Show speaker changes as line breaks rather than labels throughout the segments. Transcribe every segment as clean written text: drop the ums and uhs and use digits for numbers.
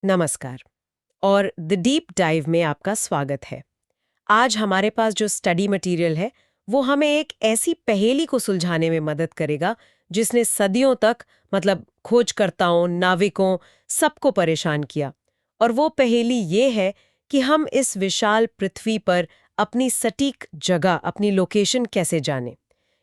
नमस्कार और the deep dive में आपका स्वागत है। आज हमारे पास जो स्टडी मटेरियल है वो हमें एक ऐसी पहेली को सुलझाने में मदद करेगा जिसने सदियों तक खोजकर्ताओं, नाविकों सबको परेशान किया। और वो पहेली ये है कि हम इस विशाल पृथ्वी पर अपनी सटीक जगह, अपनी लोकेशन कैसे जानें।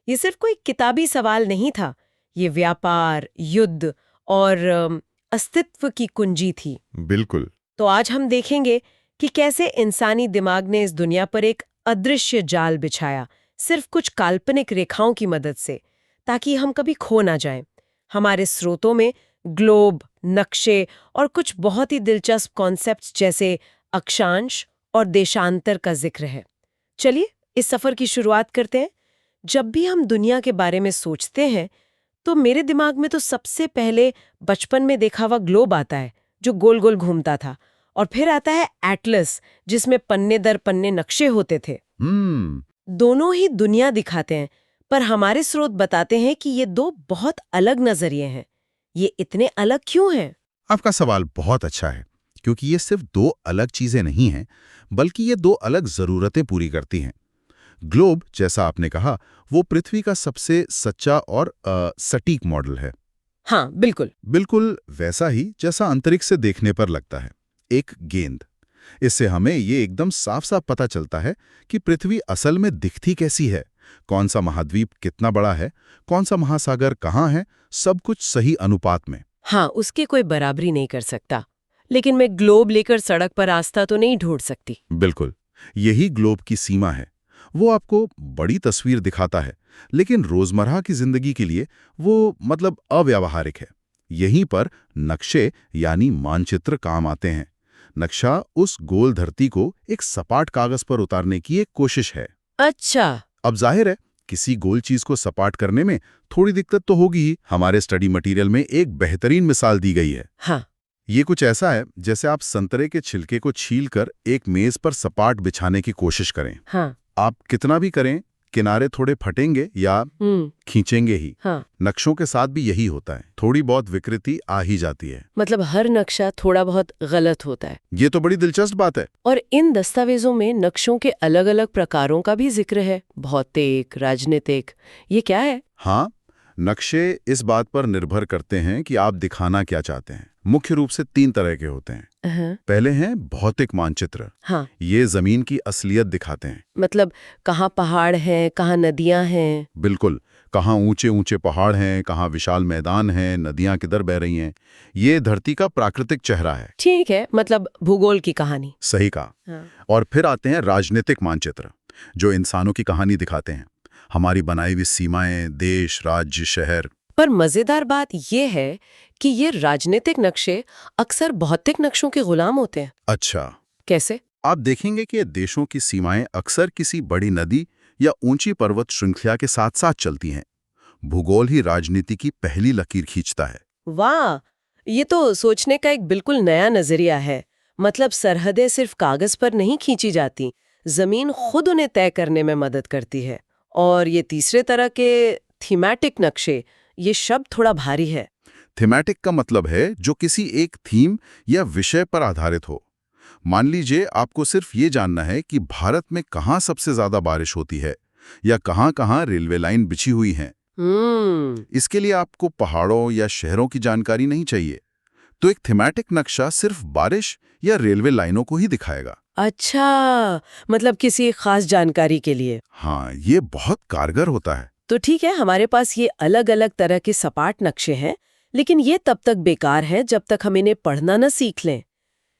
ये सिर्फ कोई किताबी सवाल नहीं था, ये व्यापार, युद्ध और अस्तित्व की कुंजी थी।
बिल्कुल।
तो आज हम देखेंगे कि कैसे इंसानी दिमाग ने इस दुनिया पर एक अदृश्य जाल बिछाया, सिर्फ कुछ काल्पनिक रेखाओं की मदद से, ताकि हम कभी खो ना जाएं। हमारे स्रोतों में ग्लोब, नक्शे और कुछ बहुत ही दिलचस्प कॉन्सेप्ट्स जैसे अक्षांश और देशांतर का जिक्र है। चलिए इस सफर की शुरुआत करते हैं। जब भी हम दुनिया के बारे में सोचते हैं तो मेरे दिमाग में तो सबसे पहले बचपन में देखा हुआ ग्लोब आता है जो गोल गोल घूमता था, और फिर आता है एटलस जिसमें पन्ने दर पन्ने नक्शे होते थे। दोनों ही दुनिया दिखाते हैं, पर हमारे स्रोत बताते हैं कि ये दो बहुत अलग नजरिए हैं। ये इतने अलग क्यों हैं?
आपका सवाल बहुत अच्छा है, क्योंकि ये सिर्फ दो अलग चीजें नहीं हैं, बल्कि ये दो अलग जरूरतें पूरी करती हैं। ग्लोब, जैसा आपने कहा, वो पृथ्वी का सबसे सच्चा और सटीक मॉडल है।
हाँ, बिल्कुल।
बिल्कुल वैसा ही जैसा अंतरिक्ष से देखने पर लगता है, एक गेंद। इससे हमें ये एकदम साफ साफ पता चलता है कि पृथ्वी असल में दिखती कैसी है, कौन सा महाद्वीप कितना बड़ा है, कौन सा महासागर कहाँ है, सब कुछ सही अनुपात में।
हाँ, उसकी कोई बराबरी नहीं कर सकता। लेकिन मैं ग्लोब लेकर सड़क पर रास्ता तो नहीं ढूंढ सकती।
बिल्कुल, यही ग्लोब की सीमा है। वो आपको बड़ी तस्वीर दिखाता है, लेकिन रोजमर्रा की जिंदगी के लिए वो अव्यावहारिक है। यहीं पर नक्शे यानी मानचित्र काम आते हैं। नक्शा उस गोल धरती को एक सपाट कागज पर उतारने की एक कोशिश है।
अच्छा।
अब जाहिर है, किसी गोल चीज को सपाट करने में थोड़ी दिक्कत तो होगी ही। हमारे स्टडी मटेरियल में एक बेहतरीन मिसाल दी गई है।
हाँ।
ये कुछ ऐसा है जैसे आप संतरे के छिलके को छीलकर एक मेज पर सपाट बिछाने की कोशिश करें।
हाँ।
आप कितना भी करें, किनारे थोड़े फटेंगे या खींचेंगे ही।
हाँ।
नक्शों के साथ भी यही होता है, थोड़ी बहुत विकृति आ ही जाती है।
हर नक्शा थोड़ा बहुत गलत होता है।
ये तो बड़ी दिलचस्प बात है।
और इन दस्तावेजों में नक्शों के अलग अलग प्रकारों का भी जिक्र है, भौतिक, राजनीतिक। ये क्या है?
हाँ, नक्शे इस बात पर निर्भर करते हैं कि आप दिखाना क्या चाहते हैं। मुख्य रूप से 3 तरह के होते हैं। पहले हैं भौतिक मानचित्र।
हाँ।
ये जमीन की असलियत दिखाते हैं।
कहाँ पहाड़ हैं, कहाँ नदियां हैं।
बिल्कुल, कहाँ ऊंचे ऊंचे पहाड़ हैं, कहाँ विशाल मैदान हैं, नदियां किधर बह रही हैं। ये धरती का प्राकृतिक चेहरा है।
ठीक है, भूगोल की कहानी।
सही कहा।
हाँ।
और फिर आते हैं राजनीतिक मानचित्र, जो इंसानों की कहानी दिखाते हैं, हमारी बनाई हुई सीमाएं, देश, राज्य, शहर।
पर मजेदार बात यह है कि ये राजनीतिक नक्शे अक्सर भौतिक नक्शों के गुलाम होते हैं।
अच्छा,
कैसे?
आप देखेंगे कि देशों की सीमाएं अक्सर किसी बड़ी नदी या ऊंची पर्वत श्रृंखला के साथ साथ चलती हैं। भूगोल ही राजनीति की पहली लकीर खींचता है।
वाह, ये तो सोचने का एक बिल्कुल नया नजरिया है। सरहदें सिर्फ कागज पर नहीं खींची जाती, जमीन खुद उन्हें तय करने में मदद करती है। और ये तीसरे तरह के थीमैटिक नक्शे, ये शब्द थोड़ा भारी है।
थीमैटिक का मतलब है जो किसी एक थीम या विषय पर आधारित हो। मान लीजिए आपको सिर्फ ये जानना है कि भारत में कहाँ सबसे ज्यादा बारिश होती है या कहाँ-कहाँ रेलवे लाइन बिछी हुई हैं। इसके लिए आपको पहाड़ों या शहरों की जानकारी नहीं चाहिए। तो एक थीमैटिक नक्शा सिर्फ बारिश या रेलवे लाइनों को ही दिखाएगा।
अच्छा, किसी खास जानकारी के लिए।
हाँ, ये बहुत कारगर होता है।
तो ठीक है, हमारे पास ये अलग अलग तरह के सपाट नक्शे हैं, लेकिन ये तब तक बेकार है जब तक हम इन्हें पढ़ना न सीख लें।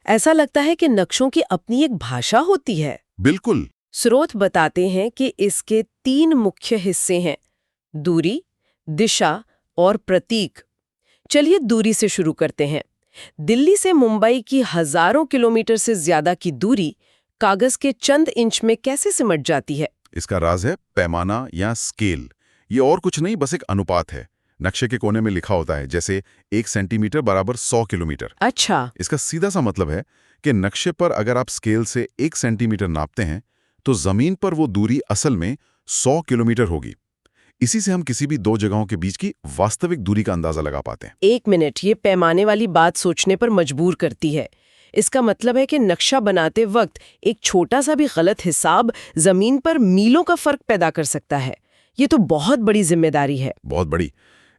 ऐसा लगता है कि नक्शों की अपनी एक भाषा होती है।
बिल्कुल।
स्रोत बताते हैं कि इसके 3 मुख्य हिस्से हैं: दूरी, दिशा और प्रतीक। चलिए दूरी से शुरू करते हैं। दिल्ली से मुंबई की हजारों किलोमीटर से ज्यादा की दूरी कागज के चंद इंच में कैसे सिमट जाती है?
इसका राज है पैमाना या स्केल। ये और कुछ नहीं, बस एक अनुपात है। नक्शे के कोने में लिखा होता है जैसे 1 सेंटीमीटर बराबर 100 किलोमीटर।
अच्छा।
इसका सीधा सा मतलब है कि नक्शे पर अगर आप स्केल से 1 सेंटीमीटर नापते हैं तो जमीन पर वो दूरी असल में 100 किलोमीटर होगी। इसी से हम किसी भी दो जगहों के बीच की वास्तविक दूरी का अंदाजा लगा पाते हैं।
1 मिनट, ये पैमाने वाली बात सोचने पर मजबूर करती है। इसका मतलब है कि नक्शा बनाते वक्त एक छोटा सा भी गलत हिसाब जमीन पर मीलों का फर्क पैदा कर सकता है। ये तो बहुत बड़ी जिम्मेदारी है।
बहुत बड़ी।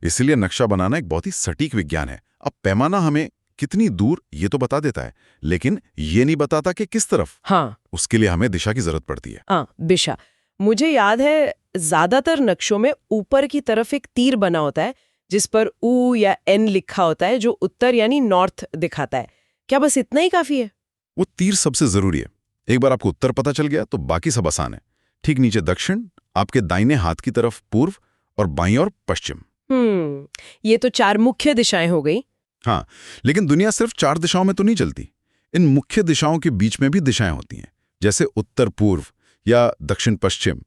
इसलिए नक्शा बनाना एक बहुत ही सटीक विज्ञान है। अब पैमाना हमें कितनी दूर ये तो बता देता है, लेकिन ये नहीं बताता कि किस तरफ।
हाँ,
उसके लिए हमें दिशा की जरूरत पड़ती है।
हाँ, दिशा। मुझे याद है ज्यादातर नक्शों में ऊपर की तरफ एक तीर बना होता है जिस पर U या N लिखा होता है, जो उत्तर यानी नॉर्थ दिखाता है। क्या बस इतना ही काफी है?
वो तीर सबसे जरूरी है। एक बार आपको उत्तर पता चल गया तो बाकी सब आसान है। ठीक नीचे दक्षिण, आपके दाहिने हाथ की तरफ पूर्व और बाईं ओर पश्चिम।
ये तो 4 मुख्य दिशाएं हो गई।
हाँ, लेकिन दुनिया सिर्फ 4 दिशाओं में तो नहीं चलती। इन मुख्य दिशाओं के बीच में भी दिशाएं होती हैं, जैसे उत्तर पूर्व या दक्षिण पश्चिम।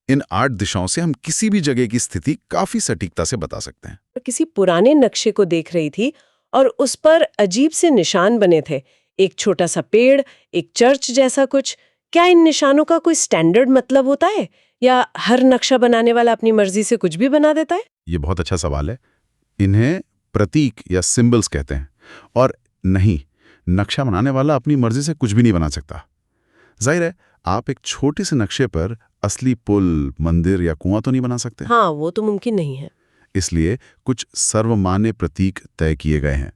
इन 8 दिशाओं से हम किसी भी जगह की स्थिति काफी सटीकता से बता सकते हैं।
किसी पुराने नक्शे को देख रही थी और उस पर अजीब से निशान बने थे। एक छोटा सा पेड़, एक चर्च जैसा कुछ। क्या इन निशानों का कोई स्टैंडर्ड मतलब होता है, या हर नक्शा बनाने वाला अपनी मर्जी से कुछ भी बना देता है?
ये बहुत अच्छा सवाल है। इन्हें प्रतीक या सिंबल्स कहते हैं। और नहीं, नक्शा बनाने वाला अपनी मर्जी से कुछ भी नहीं बना सकता। जाहिर है, आप एक छोटे से नक्शे पर असली पुल, मंदिर या कुआं तो नहीं बना सकते।
हाँ, वो तो मुमकिन नहीं है।
इसलिए कुछ सर्वमान्य प्रतीक तय किए गए हैं।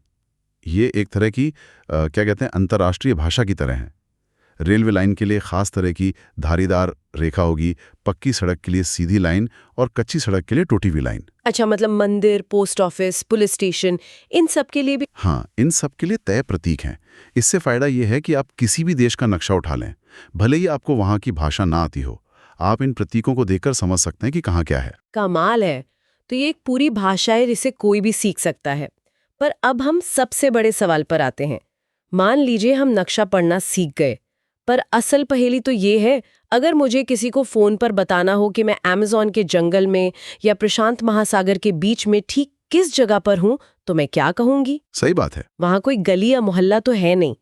ये एक तरह की क्या कहते हैं, अंतर्राष्ट्रीय भाषा की तरह है। रेलवे लाइन के लिए खास तरह की धारीदार रेखा होगी, पक्की सड़क के लिए सीधी लाइन और कच्ची सड़क के लिए टूटी हुई लाइन।
अच्छा, मतलब मंदिर, पोस्ट ऑफिस, पुलिस स्टेशन, इन सब के लिए भी?
हाँ, इन सब के लिए तय प्रतीक हैं। इससे फायदा ये है कि आप किसी भी देश का नक्शा उठा लें, भले ही आपको वहाँ की भाषा ना आती हो, आप इन प्रतीकों को देखकर समझ सकते हैं कि कहाँ क्या है।
कमाल है। तो ये एक पूरी भाषा है जिसे कोई भी सीख सकता है। पर अब हम सबसे बड़े सवाल पर आते हैं। मान लीजिए हम नक्शा पढ़ना सीख गए, पर असल पहेली तो ये है, अगर मुझे किसी को फोन पर बताना हो कि मैं अमेज़न के जंगल में या प्रशांत महासागर के बीच में ठीक किस जगह पर हूं, तो मैं क्या कहूंगी?
सही बात है।
वहां कोई गली या मोहल्ला तो है नहीं।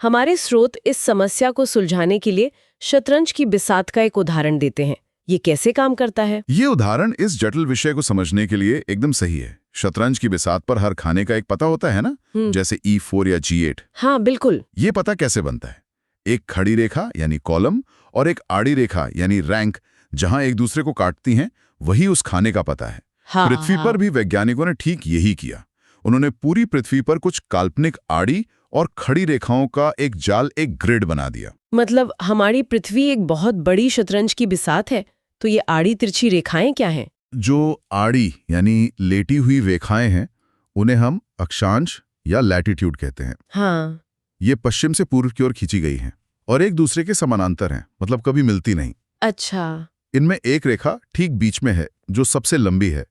हमारे स्रोत इस समस्या को सुलझाने के लिए शतरंज की बिसात का एक उदाहरण देते हैं। ये कैसे काम करता है?
ये उदाहरण इस जटिल विषय को समझने के लिए एकदम सही है। शतरंज की बिसात पर हर खाने का एक पता होता है ना, जैसे E4 या G8।
हाँ, बिल्कुल।
ये पता कैसे बनता है? एक खड़ी रेखा यानी कॉलम और एक आड़ी रेखा यानी रैंक जहां एक दूसरे को काटती हैं, वही उस खाने का पता है।
हाँ,
पृथ्वी पर भी वैज्ञानिकों ने ठीक यही किया। उन्होंने पूरी पृथ्वी पर कुछ काल्पनिक आड़ी और खड़ी रेखाओं का एक जाल, एक ग्रिड बना दिया।
मतलब हमारी पृथ्वी एक बहुत बड़ी शतरंज की बिसात है, तो ये आड़ी तिरछी रेखाएं क्या हैं?
जो आड़ी यानी लेटी हुई रेखाएं हैं, उन्हें हम अक्षांश या लैटिट्यूड कहते हैं।
हाँ।
ये पश्चिम से पूर्व की ओर खींची गई हैं और एक दूसरे के समानांतर हैं, मतलब कभी मिलती नहीं।
अच्छा।
इनमें एक रेखा ठीक बीच में है जो सबसे लंबी है।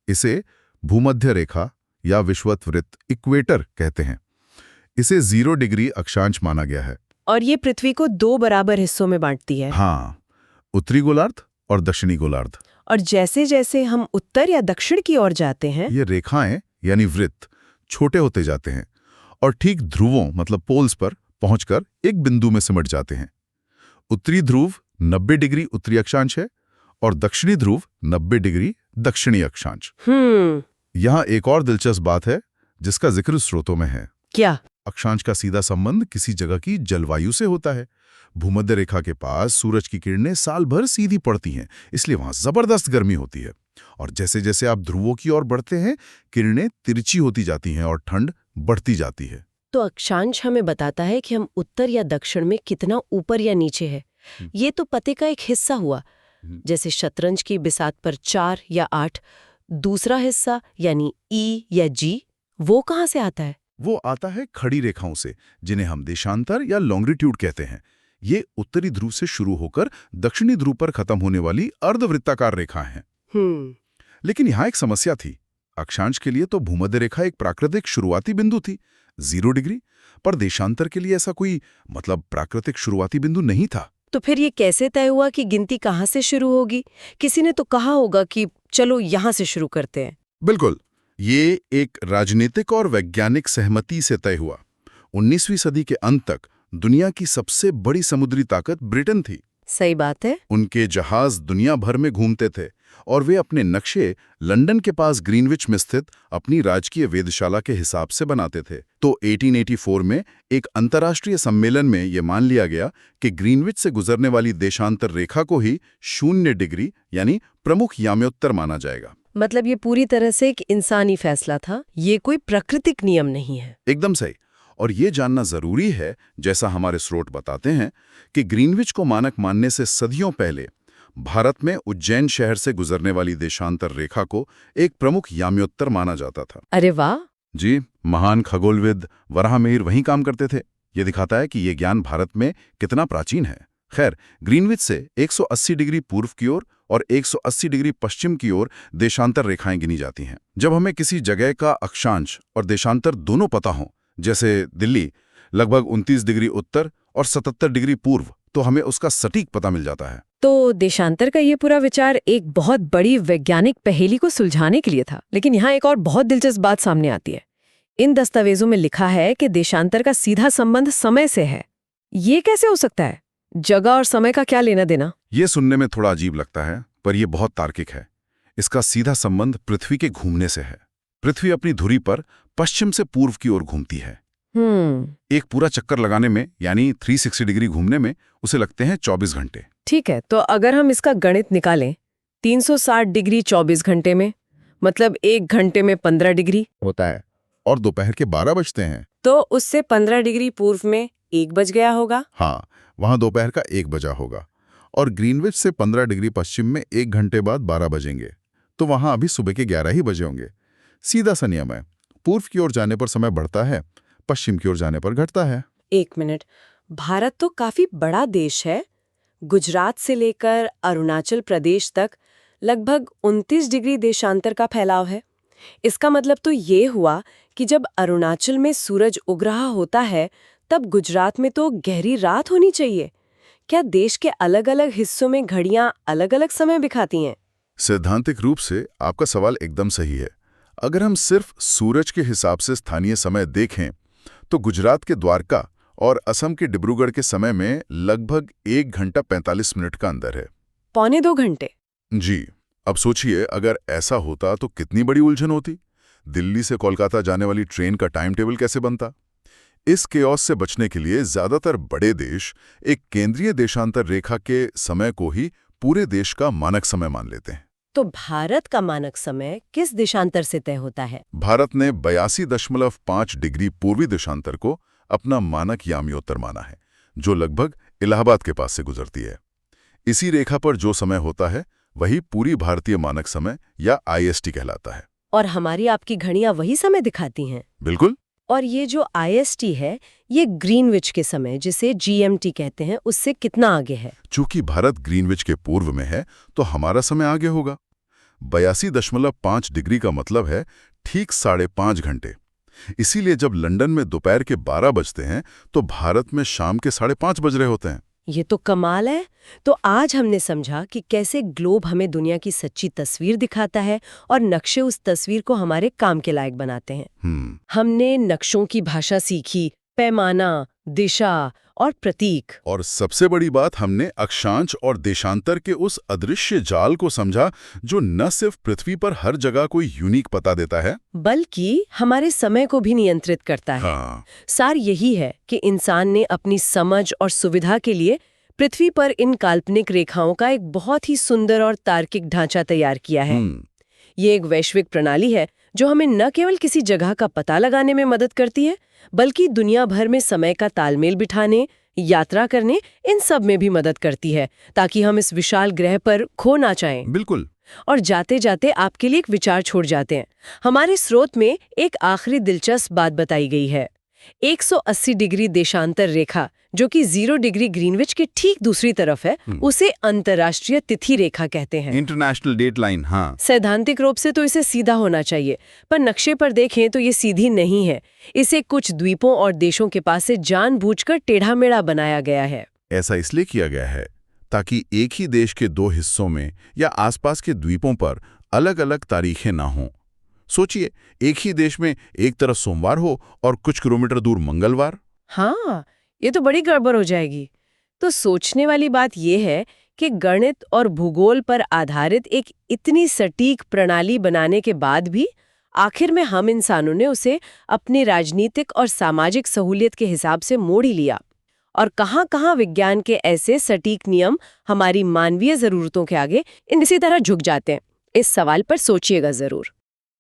इसे भूमध्य रेखा या विषुवत वृत्त, इक्वेटर कहते हैं। इसे 0 डिग्री अक्षांश माना गया है।
और ये पृथ्वी को 2 बराबर हिस्सों में बांटती है।
हाँ, उत्तरी गोलार्ध और दक्षिणी गोलार्ध।
और जैसे जैसे हम उत्तर या दक्षिण की ओर जाते हैं,
ये रेखाएं यानी वृत्त छोटे होते जाते हैं और ठीक ध्रुवों मतलब पोल्स पर पहुंचकर एक बिंदु में सिमट जाते हैं। उत्तरी ध्रुव 90 डिग्री उत्तरी अक्षांश है और दक्षिणी ध्रुव 90 डिग्री दक्षिणी अक्षांश। यहाँ एक और दिलचस्प बात है जिसका जिक्र स्रोतों में है।
क्या?
अक्षांश का सीधा संबंध किसी जगह की जलवायु से होता है। भूमध्य रेखा के पास सूरज की किरणें साल भर सीधी पड़ती हैं, इसलिए वहां जबरदस्त गर्मी होती है। और जैसे जैसे आप ध्रुवों की ओर बढ़ते हैं, किरणें तिरछी होती जाती हैं और ठंड बढ़ती जाती है।
तो अक्षांश हमें बताता है कि हम उत्तर या दक्षिण में कितना ऊपर या नीचे है। ये तो पते का एक हिस्सा हुआ। जैसे शतरंज की बिसात पर 4 या 8, दूसरा हिस्सा यानी E या G, वो कहाँ से आता है?
वो आता है खड़ी रेखाओं से, जिन्हें हम देशांतर या लॉन्गिट्यूड कहते हैं। ये उत्तरी ध्रुव से शुरू होकर दक्षिणी ध्रुव पर खत्म होने वाली अर्धवृत्ताकार रेखा हैं। लेकिन यहाँ एक समस्या थी। अक्षांश के लिए तो भूमध्य रेखा एक प्राकृतिक शुरुआती बिंदु थी, 0 डिग्री, पर देशांतर के लिए ऐसा कोई प्राकृतिक शुरुआती बिंदु नहीं था।
तो फिर ये कैसे तय हुआ कि गिनती कहाँ से शुरू होगी? किसी ने तो कहा होगा कि चलो यहाँ से शुरू करते हैं।
बिल्कुल, ये एक राजनीतिक और वैज्ञानिक सहमति से तय हुआ। 19वीं सदी के अंत तक दुनिया की सबसे बड़ी समुद्री ताकत ब्रिटेन थी।
सही बात है।
उनके जहाज दुनिया भर में घूमते थे, और वे अपने नक्शे लंदन के पास ग्रीनविच में स्थित अपनी राजकीय वेधशाला के हिसाब से बनाते थे। तो 1884 में एक अंतर्राष्ट्रीय सम्मेलन में यह मान लिया गया कि ग्रीनविच से गुजरने वाली देशांतर रेखा को ही 0 डिग्री यानी प्रमुख याम्योत्तर माना जाएगा।
मतलब ये पूरी तरह से एक इंसानी फैसला था, ये कोई प्राकृतिक नियम नहीं है।
एकदम सही। और ये जानना जरूरी है, जैसा हमारे स्रोत बताते हैं, कि ग्रीनविच को मानक मानने से सदियों पहले भारत में उज्जैन शहर से गुजरने वाली देशांतर रेखा को एक प्रमुख याम्योत्तर माना जाता था।
अरे वाह!
जी, महान खगोलविद वराहमिहिर वहीं काम करते थे। ये दिखाता है कि ये ज्ञान भारत में कितना प्राचीन है। खैर, ग्रीनविच से 180 डिग्री पूर्व की ओर और 180 डिग्री पश्चिम की ओर देशांतर रेखाएं गिनी जाती हैं। जब हमें किसी जगह का अक्षांश और देशांतर दोनों पता हों, जैसे दिल्ली लगभग 29 डिग्री उत्तर और 77 डिग्री पूर्व, तो हमें उसका सटीक पता मिल जाता है।
तो देशांतर का ये पूरा विचार एक बहुत बड़ी वैज्ञानिक पहेली को सुलझाने के लिए था। लेकिन यहाँ एक और बहुत दिलचस्प बात सामने आती है। इन दस्तावेजों में लिखा है कि देशांतर का सीधा संबंध समय से है। ये कैसे हो सकता है? जगह और समय का क्या लेना देना?
ये सुनने में थोड़ा अजीब लगता है, पर यह बहुत तार्किक है। इसका सीधा संबंध पृथ्वी के घूमने से है। पृथ्वी अपनी धुरी पर पश्चिम से पूर्व की ओर घूमती है। एक पूरा चक्कर लगाने में, यानी 360 डिग्री घूमने में उसे लगते हैं 24 घंटे।
ठीक है, तो अगर हम इसका गणित निकालें, 360 डिग्री 24 घंटे में, मतलब 1 घंटे में 15 डिग्री
होता है, और दोपहर के 12 बजते हैं।
तो उससे 15 डिग्री पूर्व में 1 बज गया होगा।
हाँ, वहां दोपहर का 1 बजा होगा। और ग्रीनविच से 15 डिग्री पश्चिम में 1 घंटे बाद 12 बजेंगे, तो वहां अभी सुबह के 11 ही बजे होंगे। सीधा सा नियम है। पूर्व की ओर जाने पर समय बढ़ता है, पश्चिम की ओर जाने पर घटता है।
1 मिनट, भारत तो काफी बड़ा देश है। गुजरात से लेकर अरुणाचल प्रदेश तक लगभग 29 डिग्री देशांतर का फैलाव है। इसका मतलब तो ये हुआ कि जब अरुणाचल में सूरज उग रहा होता है, तब गुजरात में तो गहरी रात होनी चाहिए। क्या देश के अलग-अलग हिस्सों में घड़ियां अलग-अलग समय दिखाती हैं?
सैद्धांतिक रूप से आपका सवाल एकदम सही है। अगर हम सिर्फ सूरज के हिसाब से स्थानीय समय देखें, तो गुजरात के द्वारका और असम के डिब्रूगढ़ के समय में लगभग 1 घंटा 45 मिनट का अंतर है।
1.25 घंटे?
जी। अब सोचिए, अगर ऐसा होता तो कितनी बड़ी उलझन होती। दिल्ली से कोलकाता जाने वाली ट्रेन का टाइम टेबल कैसे बनता? इस केओस से बचने के लिए ज्यादातर बड़े देश एक केंद्रीय देशांतर रेखा के समय को ही पूरे देश का मानक समय मान लेते हैं।
तो भारत का मानक समय किस देशांतर से तय होता है?
भारत ने 82.5 डिग्री पूर्वी देशांतर को अपना मानक याम्योत्तर माना है, जो लगभग इलाहाबाद के पास से गुजरती है। इसी रेखा पर जो समय होता है, वही पूरी भारतीय मानक समय या IST कहलाता है।
और हमारी आपकी घड़ियां वही समय दिखाती हैं?
बिल्कुल।
और ये जो IST है, ये ग्रीनविच के समय, जिसे GMT कहते हैं, उससे कितना आगे है?
चूंकि भारत ग्रीनविच के पूर्व में है, तो हमारा समय आगे होगा। 82.5 डिग्री का मतलब है ठीक 5.5 घंटे। इसीलिए जब लंदन में दोपहर के 12 बजते हैं, तो भारत में शाम के 5:30 बज रहे होते हैं।
ये तो कमाल है। तो आज हमने समझा कि कैसे ग्लोब हमें दुनिया की सच्ची तस्वीर दिखाता है और नक्शे उस तस्वीर को हमारे काम के लायक बनाते हैं। हमने नक्शों की भाषा सीखी, पैमाना, दिशा और प्रतीक।
और सबसे बड़ी बात, हमने अक्षांश और देशांतर के उस अदृश्य जाल को समझा, जो न सिर्फ पृथ्वी पर हर जगह कोई यूनिक पता देता है,
बल्कि हमारे समय को भी नियंत्रित करता है।
हाँ।
सार यही है कि इंसान ने अपनी समझ और सुविधा के लिए पृथ्वी पर इन काल्पनिक रेखाओं का एक बहुत ही सुंदर और तार्किक ढांचा तैयार किया है। ये एक वैश्विक प्रणाली है जो हमें न केवल किसी जगह का पता लगाने में मदद करती है, बल्कि दुनिया भर में समय का तालमेल बिठाने, यात्रा करने, इन सब में भी मदद करती है, ताकि हम इस विशाल ग्रह पर खो ना जाएं।
बिल्कुल।
और जाते जाते आपके लिए एक विचार छोड़ जाते हैं। हमारे स्रोत में एक आखिरी दिलचस्प बात बताई गई है। 180 डिग्री देशांतर रेखा, जो कि 0 डिग्री ग्रीनविच के ठीक दूसरी तरफ है, उसे अंतर्राष्ट्रीय तिथि रेखा कहते हैं।
International date line. हाँ।
सैद्धांतिक रूप से तो इसे सीधा होना चाहिए, पर नक्शे पर देखें तो ये सीधी नहीं है। इसे कुछ द्वीपों और देशों के पास से जानबूझकर टेढ़ा-मेढ़ा बनाया गया है।
ऐसा इसलिए किया गया है ताकि एक ही देश के 2 हिस्सों में या आसपास के द्वीपों पर अलग-अलग तारीखें ना हों। सोचिए, एक ही देश में एक तरफ सोमवार हो और कुछ किलोमीटर दूर मंगलवार।
हाँ, ये तो बड़ी गड़बड़ हो जाएगी। तो सोचने वाली बात यह है कि गणित और भूगोल पर आधारित एक इतनी सटीक प्रणाली बनाने के बाद भी आखिर में हम इंसानों ने उसे अपनी राजनीतिक और सामाजिक सहूलियत के हिसाब से मोड़ ही लिया। और कहाँ-कहाँ विज्ञान के ऐसे सटीक नियम हमारी मानवीय जरूरतों के आगे इसी तरह झुक जाते हैं। इस सवाल पर सोचिएगा जरूर।